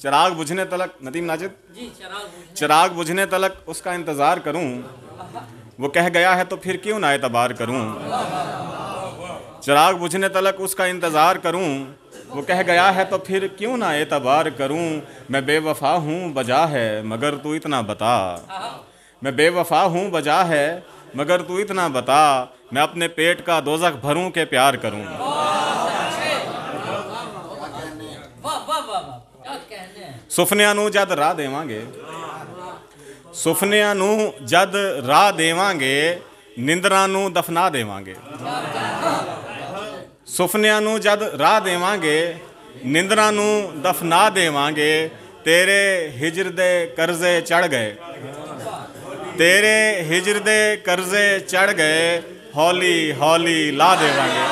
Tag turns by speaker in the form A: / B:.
A: चिराग बुझने तलक, नदीम नाजिद, चिराग बुझने तलक उसका इंतज़ार करूं, वो कह गया है तो फिर क्यों ना एतबार करूं। चिराग बुझने तलक उसका इंतज़ार करूं, वो कह गया है तो फिर क्यों ना एतबार करूं। मैं बेवफा हूँ बजा है मगर तू इतना बता, मैं बेवफा हूँ बजा है मगर तू इतना बता, मैं अपने पेट का दोज़ख भरूं के प्यार करूं। सुफनिया नू जद राह देवांगे, सुफनिया नू जद राह देवांगे, निंदरा नू दफना देवांगे। सुफनिया नू जद राह देवांगे, निंदरा नू दफना देवांगे। तेरे हिजर दे कर्जे चढ़ गए, तेरे हिजर दे कर्जे चढ़ गए, हौली हौली ला देवांगे।